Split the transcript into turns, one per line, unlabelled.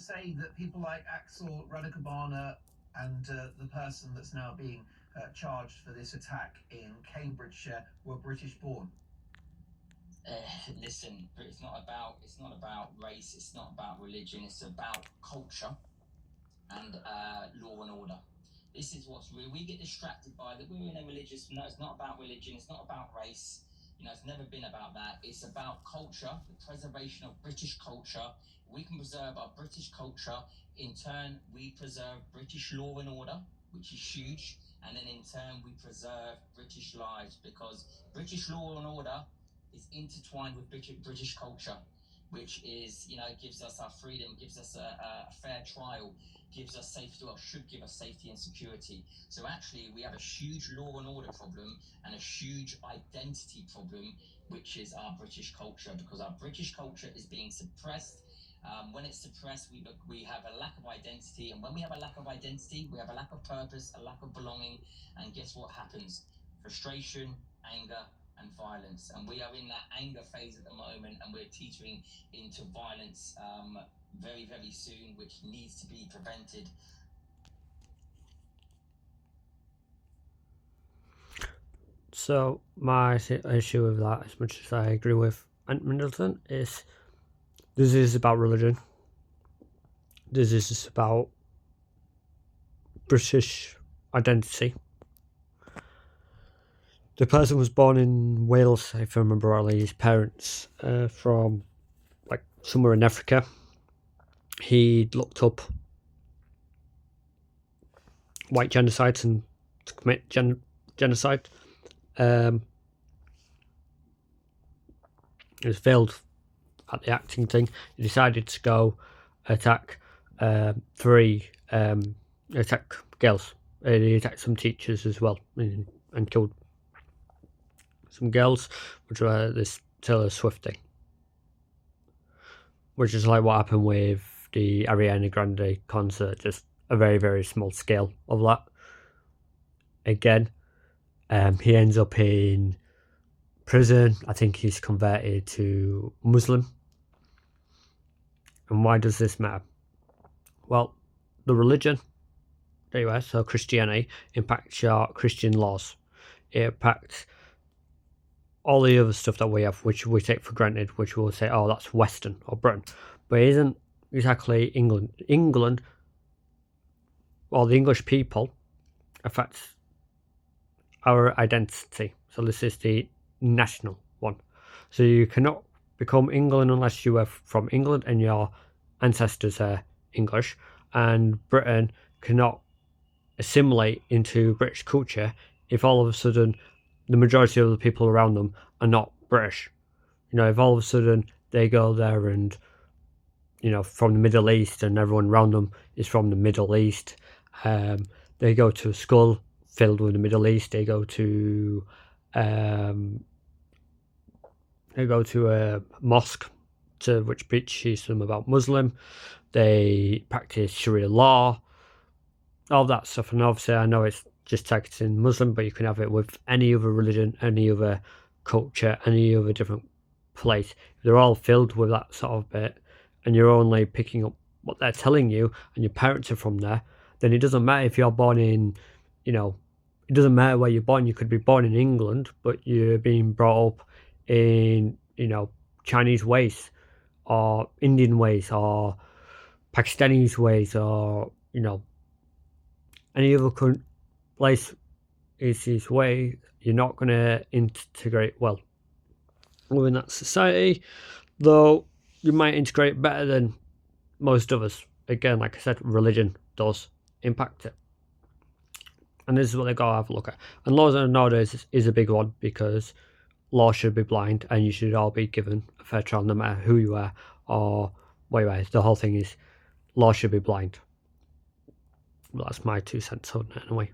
say that people like Axel Radicabana and the person that's now being charged for this attack in Cambridgeshire were British born?
Listen, it's not about race, it's not about religion, it's about culture and law and order. This is what's real. We get distracted by that we're in a religious. No, it's not about religion. It's not about race. You know, it's never been about that. It's about culture, the preservation of British culture. We can preserve our British culture. In turn, we preserve British law and order, which is huge. And then in turn, we preserve British lives, because British law and order is intertwined with British culture, which is, you know, gives us our freedom, gives us a fair trial, gives us safety, or should give us safety and security. So actually, we have a huge law and order problem and a huge identity problem, which is our British culture, because our British culture is being suppressed. When it's suppressed, we have a lack of identity, and when we have a lack of identity, we have a lack of purpose, a lack of belonging, and guess what happens? Frustration, anger, and violence. And we are in that anger phase at the moment, and we're teetering into violence very, very soon, which needs to be prevented.
So my issue with that, as much as I agree with Middleton, is this is about religion. This is about British identity. The person was born in Wales, if I remember rightly. His parents from like somewhere in Africa. He looked up white genocides and to commit genocide. He was failed at the acting thing. He decided to go attack attack girls. He attacked some teachers as well and killed some girls, which were this Taylor Swift thing, which is like what happened with the Ariana Grande concert, just a very, very small scale of that. Again, he ends up in prison. I think he's converted to Muslim. And why does this matter? Well, the religion, there you are, so Christianity, impacts your Christian laws. It impacts all the other stuff that we have, which we take for granted, which we'll say, oh, that's Western or Britain. But it isn't exactly England. England, well, the English people, affects our identity. So this is the national one. So you cannot become England unless you are from England and your ancestors are English. And Britain cannot assimilate into British culture if all of a sudden the majority of the people around them are not British. You know, if all of a sudden they go there and, you know, from the Middle East and everyone around them is from the Middle East, they go to a school filled with the Middle East, they go to a mosque which preaches them about Muslim, they practice Sharia law, all that stuff. And obviously I know it's just targeting Muslim, but you can have it with any other religion, any other culture, any other different place. They're all filled with that sort of bit, and you're only picking up what they're telling you, and your parents are from there, then it doesn't matter if you're born in, you know, it doesn't matter where you're born. You could be born in England, but you're being brought up in, you know, Chinese ways, or Indian ways, or Pakistanis ways, or, you know, any other place is his way. You're not going to integrate well within that society, though you might integrate better than most of us. Again, like I said, religion does impact it, and this is what they got to have a look at. And laws and orders is a big one, because law should be blind and you should all be given a fair trial, no matter who you are or where you are. The whole thing is law should be blind. Well, that's my 2 cents on it anyway.